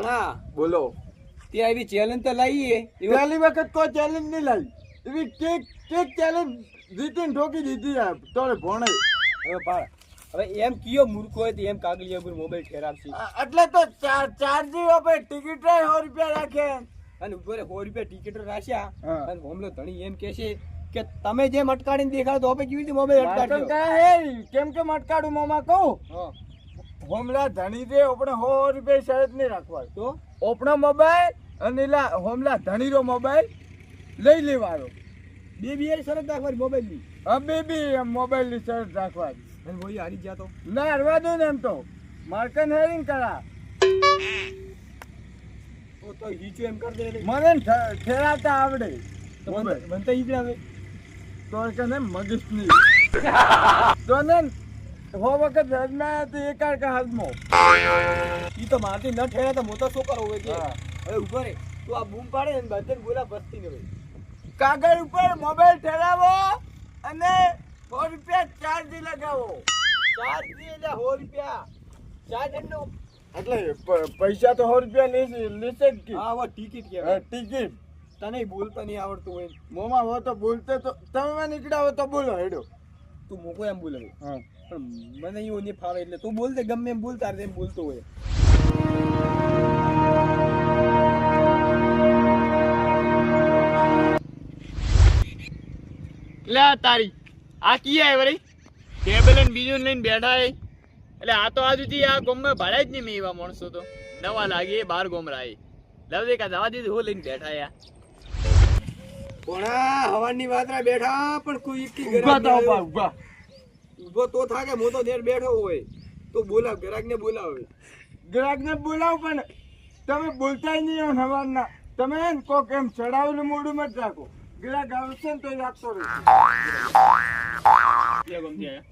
ભણા બોલો. તે આવી ચેલેન્જ તો લાવીએ પહેલી વખત કોઈ ચેલેન્જ નહીં લાવી. એવી કેક ચેલેન્જ જીતીને ઠોકી દીધી આ તોરે ભણે. હવે પાડ હવે એમ કયો મૂર્ખો હોય તો એમ કાગળિયા પર મોબાઈલ ઠેરાવશે એટલે તો ચાર્જિંગ ઉપર ટિકિટ 100 રૂપિયા રાખે અને ઉપર 100 રૂપિયા ટિકિટ રાખ્યા હા. અને હોમલો ધણી એમ કહેશે કે તમે જેમ અટકાડીને દેખાડો તો આપણે કેવી રીતે મોબાઈલ અટકાડ્યો કેમ કે અટકાડું મોમાં કહું હા હોમલા ધણી દે આપણે 100 રૂપિયા શરત નહીં રાખવા. તો આપણો મોબાઈલ અને એલા હોમલા ધણીનો મોબાઈલ લઈ લેવાનો. બે શરત રાખવાની મોબાઈલની હા બેબી મોબાઈલની શરત રાખવાની. અને ભાઈ હારી ગયા તો ના હરવા દો ને એમ તો માર્કન હેરિંગ કરા તો હીચો એમ કરી દે મને ઠેરાતા આવડે તો બનતા ઈ જ આવે તો કે ને મગજ નહીં તો ને હો વખત રજના તો એકાર કા હાથમાં ઈ તો મારથી ન ઠેરા તો મોટો શું કરો હોય કે હા. હવે ઉભો રે તું આ બૂમ પાડે ને બધે બોલા બસતી ને ભાઈ કાગળ ઉપર મોબાઈલ ઠેરાવો અને 100 રૂપિયા ચાર્જ લગાવો. ચાર્જ દે એટલે 100 રૂપિયા ચાર્જ એનો એટલે પૈસા તો 100 રૂપિયા લેશે જ કે હા હવે ટિકિટ કહેવાય ટિકિટ તને બોલતા નહીં આવડતું હોય મોમાં હો તો બોલતે તો તમે નીકળ્યા હો તો બોલો હેડો. તું મોકો એમ બોલે હા પણ મને એવું નહીં ફાવે એટલે તું બોલ દે ગમે એમ બોલ તારે એમ બોલતો હોય લે તારી આ કી આય વળી ટેબલ ને બીજું લઈને બેઠા હે એટલે આ તો આજુથી આ ગોમમાં ભાડે જ નહીં મેં એવા માણસો તો નવા લાગે બાર ગોમરા એ લવ દે કા જવા દીધું હો લઈને બેઠા યા કોણા હવાની વાતરા બેઠા પણ કોઈ એકી ઉભા તો ગરાક ઉભા ઊભો તો થાકે મોટો દેર બેઠો હોય તો બોલાવ ગરાક ને બોલાવે ગ્રાહકને બોલાવો પણ તમે બોલતા નહીં હો સવારના. તમે એમ કોક એમ ચડાવેલું મોઢું મત રાખો. ગ્રાહક આવશે ને તો રાખતો રહે. કે ગોમતી આયા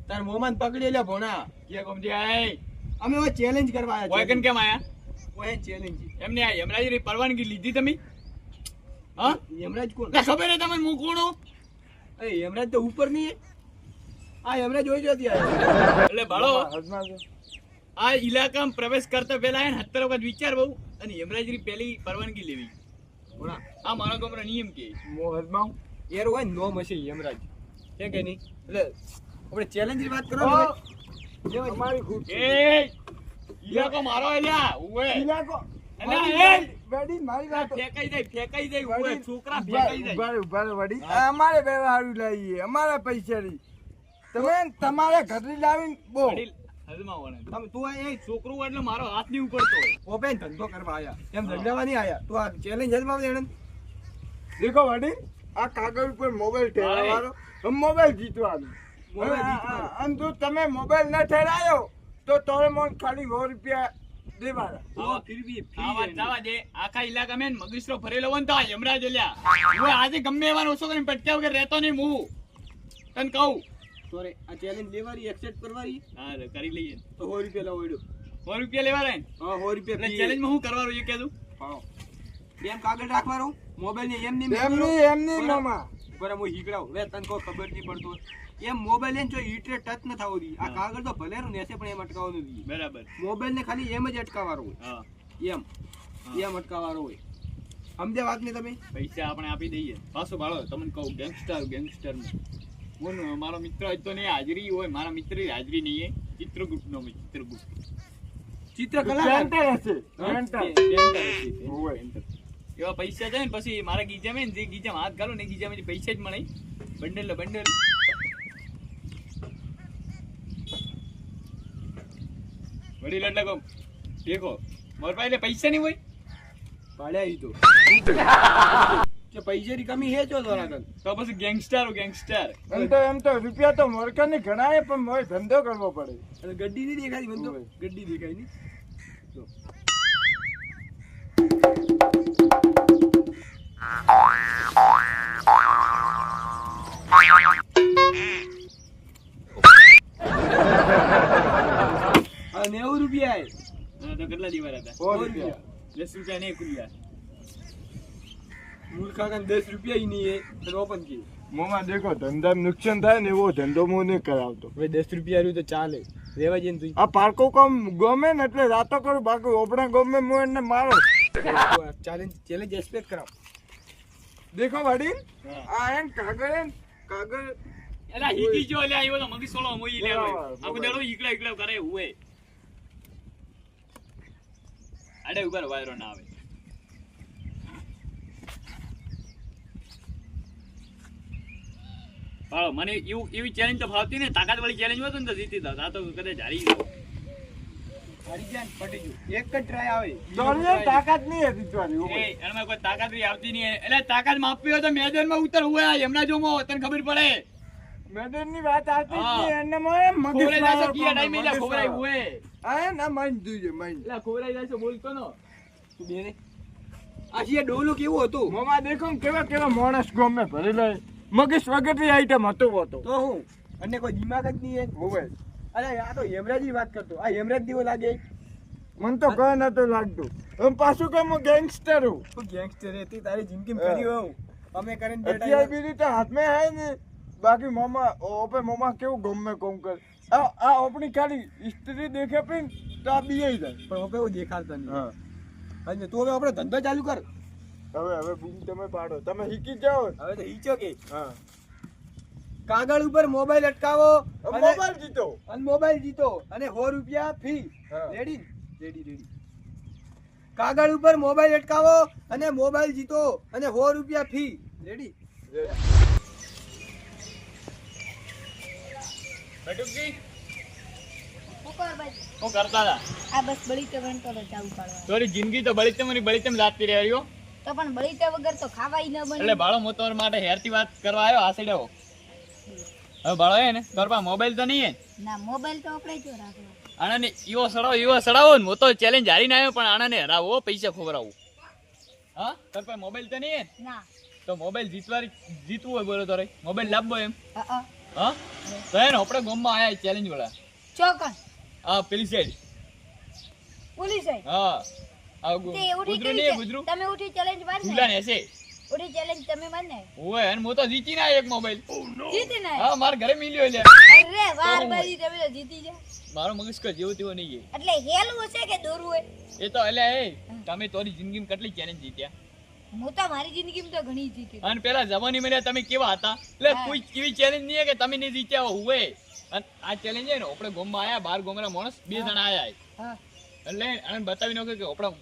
તાર મોમાન પકડી લે ભોણા કે ગોમતી આય અમે હવે ચેલેન્જ કરવા આયા ઓય કન કેમ આયા ઓય ચેલેન્જ એમને આ યમરાજી પરવાનગી લીધી તમે હા યમરાજ કોણ લે ખબર હે તમને હું કોણ હું એ યમરાજ તો ઉપર નહીં આ યમરાજ હોય જતી આયા એટલે ભાળો હદમાં છે. આ ઇલાકામાં પ્રવેશ કરતા પહેલા હે ને 70 વખત વિચાર બહુ અને યમરાજની પહેલી પરવાનગી લેવી ભોણા આ મારા ગામનો નિયમ કે હદમાં એર હોય ને નોમ હશે યમરાજ છે કે નહીં એટલે આપણે ચેલેન્જ ની વાત કરો ને ઓ, ભાઈ. અમારી ખુદ એ ઇલાકો મારો એલ્યા ઉવે ઇલાકો અલા, વડી, એ! વડી, મારી વાત ફેંકાઈ જાય ઉવે વડી, છોકરા ફેંકાઈ જાય ઉભા રહો, વડી. અમારે વ્યવહારું લાવીએ અમારા પૈસાની તમે તમારા ઘરે લાવીને બો વડીલ, હદમાં વણે. તમે તું આ એ છોકરો એટલે મારો હાથ નહીં ઉપડતો હોય. ઓપેન ધંધો કરવા આયા એમ ધંધાવા નહીં આયા તું આ ચેલેન્જ હજમાં દેણ દેખો વડી આ કાગળ ઉપર મોબાઈલ ઠેરાવવાનો મોબાઈલ જીતવાનો મોબાઈલ જીતવાનો. અને જો તમે મોબાઈલ ન ઠેરાયો તો તમે મને ખાલી 100 રૂપિયા દેવાના. આવા ફિરવી આ વાત જવા દે. આખા ઇલાકામાં હે ને મગજરો ભરેલો હોય ને તો આ યમરાજ એલ્યા. હું આજે ગમે એવાનો ઓછો કરીને પટક્યા વગર રહેતો નહીં હું તને કહું. સોરી આ ચેલેન્જ લેવાની એક્સેપ્ટ કરવાની હા રે, કરી લઈએ તો 100 રૂપિયા લાવો એડો 100 રૂપિયા લેવા રહે હા 100 રૂપિયા એટલે ચેલેન્જમાં હું કરવાનું એ કહેતું હા એમ કાગળ રાખવાનો મોબાઈલ ને એમ નહીં એમની મામા બરાબર હું હીકડાવ વે તને કોઈ ખબર નહીં પડતો એમ મોબાઈલ ને જો ઈટરે ટચ ન થવો દી આ કાગળ તો ભલે નું નેસે પણ એમ અટકાવવાનું દી બરાબર મોબાઈલ ને ખાલી એમ જ અટકાવવાનો હોય હા એમ એમ અટકાવવાનો હોય સમજ્યા વાત ને તમે પૈસા આપણે આપી દઈએ પાછો ભાળો તમને કહું ગેંગસ્ટર હું મારો મિત્ર હોય તો નહીં હાજરી હોય મારા મિત્રની હાજરી નહીં હે ચિત્રગુપ્ત નો ચિત્રગુપ્ત ચિત્રકલા પેન્ટર હશે પેન્ટર. હોય. એવા પૈસા જાય ને પછી મારા ગીજામાં ને જે ગીજામાં હાથ ઘાલો ને એ ગીજામાં પૈસા જ મળે બંડલ બંડલ વડીલ એટલે કહું દેખો મારા પાસે પૈસા નહીં હોય પાડ્યા ઈ તો કે પૈસાની કમી હે જો થોડા તો પછી ગેંગસ્ટર એમ તો રૂપિયા તો મોરકાને ઘણાય પણ મોય ધંધો કરવો પડે. અને ગड्डी નહીં દેખાતી મને તો ગड्डी દેખાય નહીં જો આ 90 રૂપિયા હે તો કેટલા દીવાર હતા 100 રૂપિયા 10 રૂપિયા નહીં ખુલ્યા મૂર્ખા કાન 10 રૂપિયા ઈ નહીં હે તો ઓપન કી મોમાં દેખો ધંધામાં નુકસાન થાય ને એવો ધંધો હું નહીં કરાવતો. હવે 10 રૂપિયા રહ્યું તો ચાલે રેવા જઈને તું આ પારકો કામ ગમે ને એટલે રાતો કરું, બાકી ઓપડા ગમે હું એને મારો. ચેલેન્જ એક્સપેક્ટ કરાવ. દેખો વડીલ, હા. આ એમ કાગળ એમ કાગળ એલા હીકી જો લે આવ્યો તો મગી સોળો મોઈ લે બરાબર, આખો દેડો ઈકડા ઈકડા કરે હુએ અડે ઉપર વાયરો ના આવે પાડો મને એવી ચેલેન્જ તો ફાવતી ને તાકાત વાળી ચેલેન્જ હોત ને તો જીતી જાત આ તો કદાચ હારી ગયો હારી જાય ને પટી ગયું. એક જ ટ્રાય આવે. તોને તાકાત નહીં હતી તારી એ ઉપર. એમાં કોઈ તાકાત બી આવતી નહીં એટલે તાકાત માપવી હોય તો મેદાનમાં ઉતર હુએ એમના જોમો તને ખબર પડે મેદાનની વાત આવતી જ હા. નહીં, એને મને મગજ ખોવરાઈ જાય મારો તો કિયા ટાઈમે એટલે મગજ ખોવરાઈ મારો. હુએ આ ના માઈન જોઈએ માઈન. એટલે ખોવરાઈ જાય છે બોલતો નો તું બે રે. આ જે ડોલું કેવું હતું? મોમાં દેખો ને કેવા કેવા માણસ ગમે ભરી લે. મગજ વગરની આઈટમ હતો હતો. તો હું અને કોઈ દિમાગ જ નહીં હે. હોવે. અરે આ તો હેમરાજની વાત કરતો. આ હેમરાજ જેવો લાગે. મને તો કઈ નતું લાગતું. હું પાછું કે હું ગેંગસ્ટર હું. તું ગેંગસ્ટર હતી તારી જિંદગીમાં હા. કર્યું હું. અમે કરીને અત્યારે બેઠા. બી રીતે હાથમાં હે ને, બાકી મામા ઓપે મામા કેવું ગમે કોમ કરે. આ આપણી ખાલી સ્ત્રી દેખે પીન તો આ બીએ જાય. પણ હવે એવું દેખાડતા નહીં. હા. અને તું હવે આપણે ધંધો ચાલુ કર. હવે બૂમ તમે પાડો. તમે શીખી જાઓ. હવે તો ઈચો કે હા. કાગળ ઉપર મોબાઈલ અટકાવો અને મોબાઈલ જીતો. મોબાઈલ જીતો અને 100 રૂપિયા ફી. હા. Ready ready. કાગળ ઉપર મોબાઈલ અટકાવો અને મોબાઈલ જીતો અને 100 રૂપિયા ફી. રેડી. બટુકી શું કર ભાઈ? શું કરતા હતા આ બસ બળીતે વણતો તો ચાલુ પાડવા. તારી જિંદગી તો બળીતમ જાતી રહી રહ્યો તો પણ બળીતે વગર તો ખાવાય ન બને. એટલે બાળો હું તમારા માટે હેરથી વાત કરવા આવ્યો આ સાઈડે આવો. હવે બાળો હે ને તારા પાસે મોબાઈલ તો નહીં હે ના મોબાઈલ તો આપણે જો રાખો. આનાને એવો સડાવો ને હું તો ચેલેન્જ હારીને આવ્યો પણ આનાને હરાવો પૈસા ખવડાવું હા તારા પાસે મોબાઈલ તો નહીં હે ના તો મોબાઈલ જીતવું હોય બોલો તારે મોબાઈલ લાવવો એમ અ હા તો હે ને આપણે ગામમાં આયા ચેલેન્જ વાળા ચોકન હા પેલી સાઈડ પોલીસ આઈ. હા આ તે ઉઠી ગુજરું કેવી નહીં છે? ગુજરું તમે ઉઠી ચેલેન્જ માર ગુલા ને. ને હશે ઉઠી ચેલેન્જ તમે માર ને. ઓય અને હું તો જીતી ના એક મોબાઈલ જીતી ને. હા મારા ઘરે મિલ્યો લે અરે વાર બાજી તમે તો જીતી જા. મારો મગજ કો જેવો તેવો નહીં એટલે હેલું હશે કે દોરવું હોય? એ તો એટલે એ તમે તારી જિંદગીમાં કેટલી ચેલેન્જ જીત્યા હું તો મારી જિંદગીમાં તો ઘણી જીતી. અને પેલા જવાની મળ્યા તમે કેવા હતા એટલે હા. કોઈ એવી ચેલેન્જ નહીં કે તમે નહીં જીત્યા હોય અને આ ચેલેન્જ છે ને આપણે ગોમમાં આયા 12 ગોમરા માણસ 2 જણા આયા હા એટલે આને બતાવી નાખો કે આપણા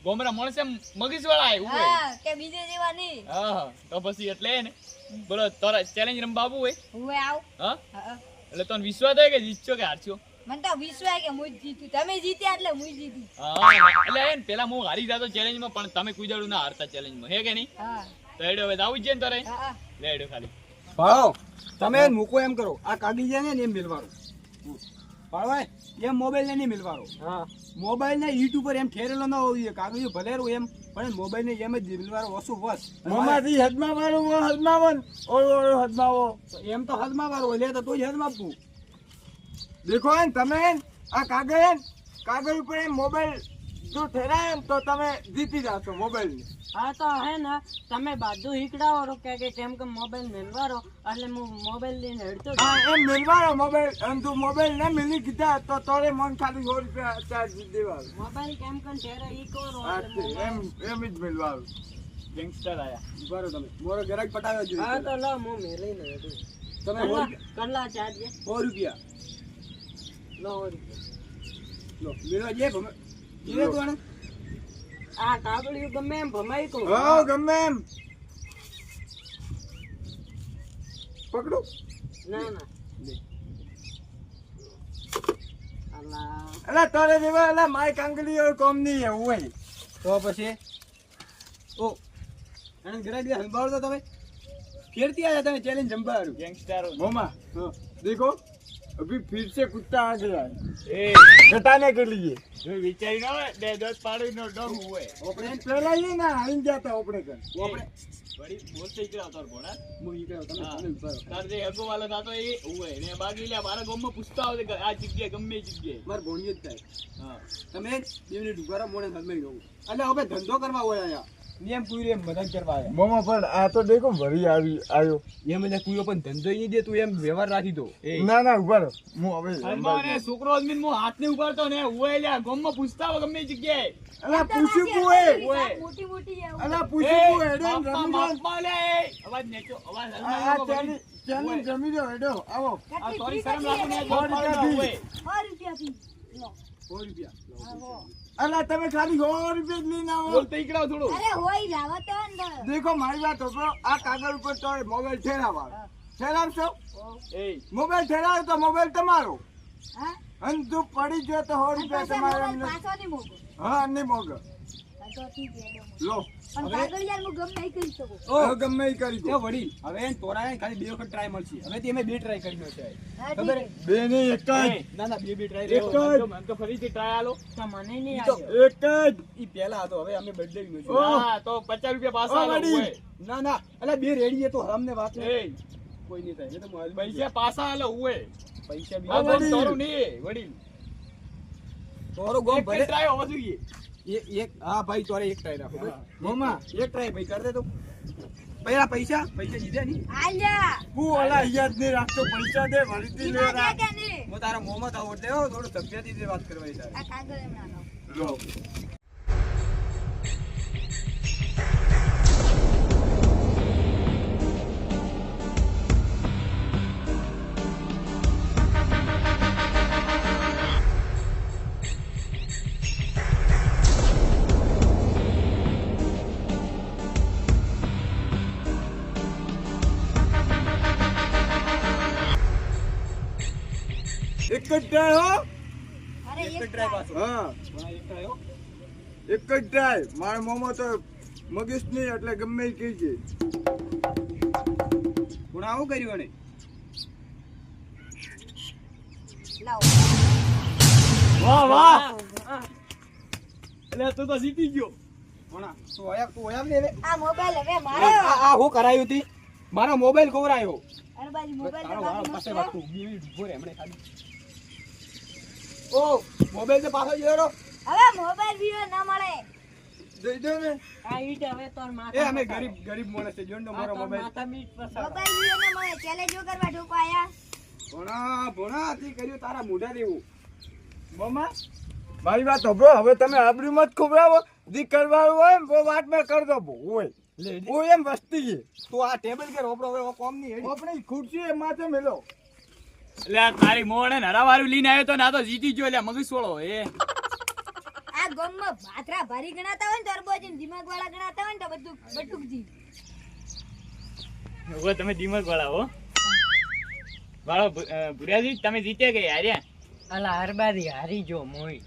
ગોમરા માણસ એમ મગજ વાળા આય હોય હા કે બીજે જેવા નહીં. હા તો પછી એટલે ને બોલો તારા ચેલેન્જ રમવા આવવું હોય હું આવ. હા હા એટલે તને વિશ્વાસ થાય કે જીતશો કે હારશો મને તો વિશ્વાસ કે હું જ જીતું. તમે જીત્યા એટલે હું જ જીતું. હા એટલે હે ને પેલા હું હારી જાતો ચેલેન્જમાં પણ તમે કોઈ દાડું ના હારતા ચેલેન્જમાં હે કે નહીં હા તો એડો હવે આવું જ છે ને તારે હા લે એડો ખાલી ભાળો તમે મૂકો એમ કરો. આ કાગળ છે ને એમ મિલવારો. ભાળવાય એમ મોબાઈલ ને નહીં મિલવારો. હા. મોબાઈલ ને ઈટ ઉપર એમ ઠેરેલો ન હોવો જોઈએ. કાગળિયું ભલેરું એમ પણ મોબાઈલ ને એમ જ મિલવારો ઓછું વસ. મોમાંથી હદમાં મારું હદમાં વન ઓળો હદમાં ઓ. તો એમ તો હદમાં વાળો લે તો તું જ હદમાં આપવું. દેખો હે ને તમે હે ને આ કાગળ હે ને કાગળ ઉપર એમ મોબાઈલ જો ઠેરાય ને તો તમે જીતી જાશો મોબાઈલ ને. હા તો હે ને તમે બાજુ હીકડાવો રો કે કેમ કે મોબાઈલ મેલવારો એટલે હું મોબાઈલ લઈને હેડતો જ. હા એમ મિલવાનો મોબાઈલ અને તું મોબાઈલ ના મિલી કીધા તો તોરે મન ખાલી 100 રૂપિયા ચાર્જ દેવાનું. મોબાઈલ કેમ કન ઠેરે ઈ કરો હા એટલે તે મોબાઈલ. એમ જ મિલવાનું. ગેંગસ્ટર આયા ઉભા રહો તમે. મોરો ગરાક પટાવ્યો હા તો જોઈએ. લો હું મેલીને હેડું. તમે કેટલા ચાર્જ 100 રૂપિયા લો લો મેળવા જે ભમે જીવે કોણ આ કાગળિયું ગમે એમ ભમાઈ કહું. હા ગમે એમ પકડો. ના ના અલા અલા તારે દેવા અલા માય કાંગલી ઓર કોમ નહીં હે હોય. તો પછી ઓ અને ગરાક દે સંભાળો તો તમે ફેરતી આયા તમે ચેલેન્જ સંભાળ્યું. ગેંગસ્ટર मोमा હા देखो अभी फिर से कुत्ता आ गया है એ घटाने के लिए. જો વિચારી ન હોય બે દસ પાડી નો ડર હોય આપણે पहला ये ना हाइन जाता अपने कर. આપણે વળી બોલતે ઈકરા તાર ભોણા હું ઈ કહું તમે હા. તમે ઉભા રહો. તાર જે હગો વાલો થાતો એ હોય ને બાકી લ્યા મારા ગામમાં પૂછતા આવે કે આ જગ્યાએ ગમે એ જગ્યાએ માર ભોણિયો જ થાય. હા તમે બે મિનિટ ઉભા રહો મોડે સમય લઉં એટલે હવે ધંધો કરવા હોય આયા નિયમ પૂરી એમ મદદ કરવા આવ્યા. મોમાં પણ આ તો દેખો ભરી આવ્યો. એમ એટલે કુયો પણ ધંધો ય નહીં દે, તું એમ વ્યવહાર રાખી દો. ના ના ઉભા રહો. હું હવે હલમાને છોકરો અજમીન મો હાથ ને ઉપાડતો ને ઉએ લ્યા ગોમમાં પૂછતા હો ગમે તે જગ્યાએ. અલા પૂછ્યું કુએ. મોટી મોટી આવું. અલા એ, પૂછ્યું કુએ. હેડો ને બાપા, રમી લો. બાપા લે. અવાજ નેચો, અવાજ આ હલમાનો લોકો ચાલી ચાલી જમી લો. હેડો આવો. આ કેટલી થોડી ફી શરમ રાખો ને કેટલી ગોળ ફી. પાડો ઉએ. 100 રૂપિયા ફી. લો. 100 રૂપિયા. આવો. અલા તમે ખાલી 100 રૂપિયા જ લઈને આવો. બોલતો ઈકડાવ થોડું. અરે હોય લાવો તો અંદર. દેખો મારી વાત સાંભળો. આ કાગળ ઉપર તો મોબાઈલ ઠેરાવા. ઠેરાવશો? એ મોબાઈલ ઠેરાવો તો મોબાઈલ તમારો. હા? અને તું પડી ગયો તો 100 અને રૂપિયા પાછા તમારા મોબાઈલ એમને. પાછો નહીં મોકલો. હા નહીં મોગો. આ તો ઠીક છે, એડો. લો પણ કાગળિયા હું ગમે નહીં કરી શકું. હવે ગમે એ કરી એ દો. વડી, હવે એને તોરાને ખાલી 2 વખત ટ્રાય મળશે. હવે તે અમે 2 ટ્રાય કર્યો છે. હા, ખબર ઠીક હે? બે નહીં એક જ. ના ના 2 ટ્રાય એક જ. મને તો ફરીથી ટ્રાય આલો. તો મને નહીં ઈ તો- આવ્યો. એક જ. ઈ પહેલા હતો, હવે અમે બદલાવી નો છે. ઓહ. હા તો 50 રૂપિયા પાછા આલો વડી. ઉએ. ના ના, અલા 2 રેડી એ તો હરામને વાત એ નહીં. કોઈ નહીં થાય. એ તો મારી પૈસા પાછા આલો ઉએ. પૈસા બી આ ગોમ વડી. તોરું નહીં વડીલ. તોરો ગોમ એક ભલે ટ્રાય હોવો જોઈએ. એક હા ભાઈ તોરે એક ટ્રાય રાખો. હા. મોમા એક ટ્રાય ભાઈ કર દે તો. પહેલા પૈસા જીધે ની. આલ્યા. હું ઓલા યાદ નહીં રાખતો. પૈસા દે ભરીથી ઈમાં લેરા. છે કે નહીં? હું તારા મોમાં તો આવડે હો, થોડું સભ્યથી વાત કરવાની તારે. આ કાગળ એમના લાવો. લો એક જ ટ્રાય હો. અરે એક જ એક ટ્રાય પાછો. હા હા, એક ટ્રાય હો. એક જ ટ્રાય. મારા મોમાં તો મગજ નહીં એટલે ગમે એ કહી છે. પણ આવું કર્યું એને. લાવો. વાહ વાહ. એટલે તું તો જીતી ગયો. ભણા, તું આયા ને હવે. આ મોબાઈલ હવે મારો. આ હું કરાયું હતી? મારો મોબાઈલ ખોવરાયો. અરે બાજુ મોબાઈલ તારો તો વાળો બાજુ પાસે મૂકજો. વાગતું. 2 મિનિટ ઉભો રહે હમણાં ખાલી. ઓ મોબાઈલ તો પાછો જોયો રો. હવે મોબાઈલ વિડિયો ના મળે. દઈ દો ને. આ ઈટ હવે તાર એ માથા અમે પસારો. ગરીબ માણસ છે. જોન આ મારો તાર મોબાઈલ. માથા બીટ પસારો. મોબાઈલ વિડિયો ના મળે. ચેલેન્જો કરવા ઢોકા આયા. ભણા તે કર્યું તારા મોઢા દેવું. મામા મારી વાત સાંભળો. હવે તમે આબરૂ મત ખવડાવો. દી કરવાનું હોય ને વાત મેં કર દો. હોય હોય એમ વસ્તી છે. તું આ ટેબલ કે રોપડો હવે કોમ ની હેડી. આપણી ખુરશી એ માથે મેલો. એટલે આ તારી મોણે ને હરાવારું લઈને આવ્યો તો ને આ તો જીતી ગયો. એટલે મગજ છોડો એ. આ ગામમાં ભાતરા ભારી ગણાતા હોય ને તો અરબોજી દિમાગ વાળા ગણાતા હોય ને તો બધું બટુકજી. હવે તમે દિમાગ વાળા હો. વાળો ભુરિયાજી તમે જીત્યા કે હાર્યા? અલા હરબારી હારી જો મોઈ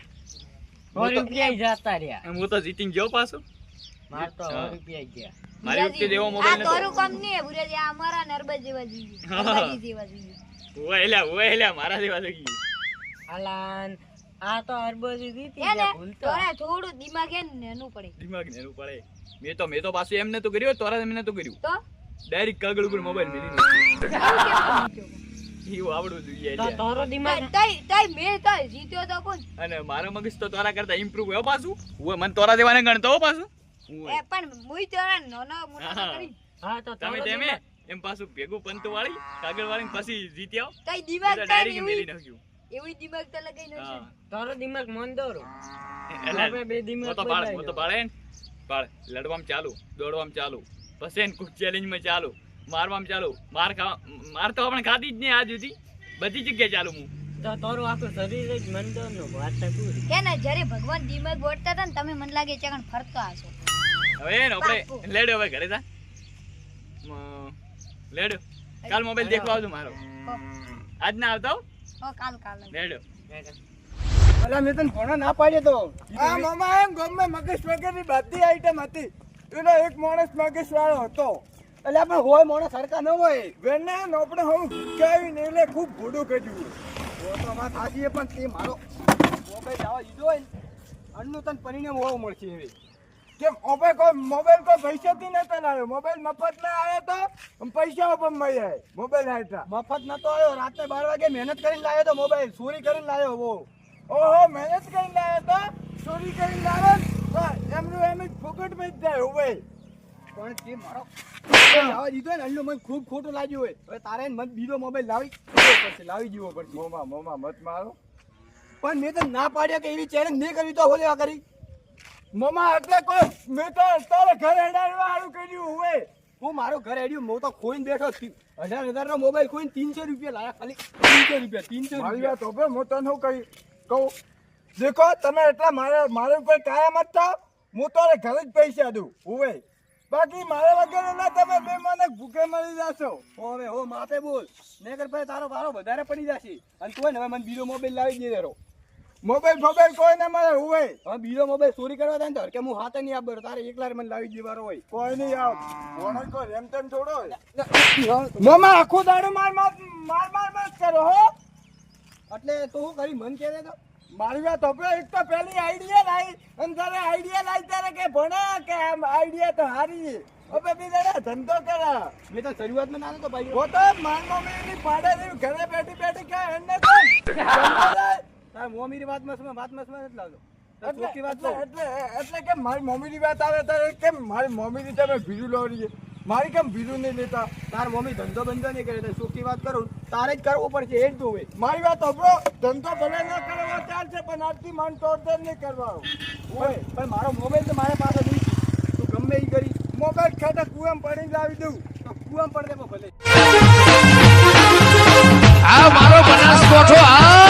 100 રૂપિયા જતા રહ્યા. હું તો જીતીને ગયો પાછો. માર તો 100 હા. રૂપિયા ગયા. મારી વખતે દેવો આ મોબાઈલ નતો. તોરું કામ નહીં હે બુરેજી. આ અમારા નરબત જેવા જોઈએ. હા. નરબતી જેવા જોઈએ. ઓય એલા મારા જેવા થઈ ગઈ. અલા આ તો હરબારી જીતી એને ગયા ભૂલતો. તોરા થોડું દિમાગ હે ને નેનું પડે. દિમાગ નેરું પડે. મેં તો પાછું એમને તો કર્યું તોરા મેં તો કર્યું. તો ડાયરેક્ટ કાગળ ઉપર મોબાઈલ મેલી એવું કેમ કર્યું? એવું આવડવું જોઈએ તો એટલે. તારો દિમાગ તઈ મેં તઈ જીત્યો તો કોણ? અને મારો મગજ તો તોરા કરતા ઇમ્પ્રુવ હો પાછું. હું મને તોરા દેવાને ગણતો હો પાછું. એ પણ મુઈ તોરા નાનો મોટો તો હા. કરી. હા તો તમે તારો તેમે દિમાગ એમ પાછું ભેગું પંત વાળી કાગળ વાળી પછી જીત્યા. તઈ દિમાગ તઈ ડાયરેક્ટ મેલી નાખ્યું. એવી દિમાગ તો લગાઈ ન હા. તારો દિમાગ મંદોરો. એટલે આપણે બે દિમાગ હું તો બાળ બદલાઈ હું તો બાળે ને બાળ લડવામાં ચાલુ દોડવામાં ચાલુ પછી એને કોઈક ચેલેન્જમાં ચાલુ મારવામાં ચાલુ માર તો આપણે ખાધી જ નહીં આજ સુધી બધી જગ્યાએ ચાલુ હું. તો તારું આખું શરીર જ મંદોર નું વાર્તા પૂરી. કે ને જ્યારે ભગવાન દિમાગ બોટતા હતા ને તમે મને લાગે ચકણ ફરતો હશો. હવે ને આપણે લેડો હવે ઘરે જા લેડો કાલ મોબાઈલ દેખવા આવજો મારો આજ ના આવતા હો. ઓ કાલ કાલ લેડો અલા મેં તને ભણા ના પાડ્યો તો. આ મામા એમ ગામમાં મગજ વગરની બધી આઈટમ હતી. એનો એક માણસ મગજ વાળો હતો. અલ્યા પણ હોય મોણા સરખા ન હોય. વેને આપણે હું ભૂખ્યાવીને એટલે ખૂબ ભૂડું કર્યું. ઓ તો વાત સાચી છે, પણ તે મારો મોબાઈલ જવા દીધો હોય ને અન્નનું તને પરિણામ હોવું મળશે એવી. કેમ ઓપે કોઈ મોબાઈલ કોઈ પૈસાથી નતો લાવ્યો. મોબાઈલ મફત ના આવ્યો તો પૈસા પણ મળ્યા. મોબાઈલ આયતા મફત નતો આવ્યો. રાત્રે 12 વાગે મહેનત કરીને લાવ્યો તો મોબાઈલ ચોરી કરીને લાવ્યો. ઓહો મહેનત કરીને લાવ્યો તો ચોરી કરીને લાવ્યો ને તો એમનું એમ જ ફોકટમાં જ જાય હવે. પણ તે મારો લાવવા દીધો ને એટલે મને ખૂબ ખોટું લાગ્યું હોય. હવે તારે મને બીજો મોબાઈલ લાવી જીવો પડશે. મોમાં મત મારો. પણ મેં તો ના પાડ્યા કે એવી ચેલેન્જ નહીં કરવી તો હોલે આ કરી. મોમાં એટલે કોઈ મેં તો તારે ઘરે અડાડવા હારું કર્યું હવે. હું મારું ઘર હેડ્યું હું તો ખોઈને બેઠો છું. 1000 નો મોબાઈલ ખોઈને 300 રૂપિયા લાયા ખાલી 300 રૂપિયા મારી વાત હોભળો, હું તને શું કહું દેખો તમે એટલા મારે ઉપર કાયમ જ થાવ. હું તારે ઘરે જ પૈસા દઉં હવે. બાકી મારે વગર ના તમે બે મને ભૂખે મળી જશો. હવે હો માપે બોલ ને કર ભાઈ તારો ભારો વધારે પડી જશે અને તું હવે મને બીજો મોબાઈલ લાવી દે દેરો. મોબાઈલ ફોબાઈલ કોઈ ના મળે હવે. હવે બીજો મોબાઈલ ચોરી કરવા થાય ને તો કે હું હાથે નહીં આપતો તારે એકલા મને લાવી દેવાનો હોય. કોઈ નહીં આવ કોણ કોઈ એમ તેમ થોડો હોય. મોમાં આખો દાડો માર કરો હો. એટલે તો હું કરી મન કે તો મારી વાત હોભળો, એક તો પેલી આઈડિયા લાવી અને તારે આઈડિયા લાવી ત્યારે કે ભણા કે આમ આઈડિયા તો હારી હવે બીજા ધંધો કરા. મેં તો શરૂઆતમાં ના નતો ભાઈ. હો તો માર મમ્મીની પાડે રહ્યું ઘરે બેઠી કે એને તો ધંધો લાય. તાર મોમીની વાત નથી લાવતો. એટલે ચોખ્ખી વાત કહું. એટલે કે મારી મમ્મીની વાત આવે ત્યારે કેમ મારી મમ્મીની તમે ભીડું લાવડીએ, મારી કેમ ભીડું નહીં લેતા. તાર મમ્મી ધંધો બંધો નહીં કરે તો ચોખ્ખી વાત કરું તારે જ કરવો પડશે એ જ તો હોય. મારી વાત હોભળો, ધંધો ભલે ન કરવો ચાલશે પણ આજથી મન તોડતોડ નહીં કરવાનો હોય. પણ મારો મોબાઈલ તો મારા પાસે નહીં. તું ગમે એ કરી મોબાઈલ ખાતા કુવામ પડી લાવી દઉં. તો કુવામાં પડ દે ભલે. આ મારો બનાસકોઠો આ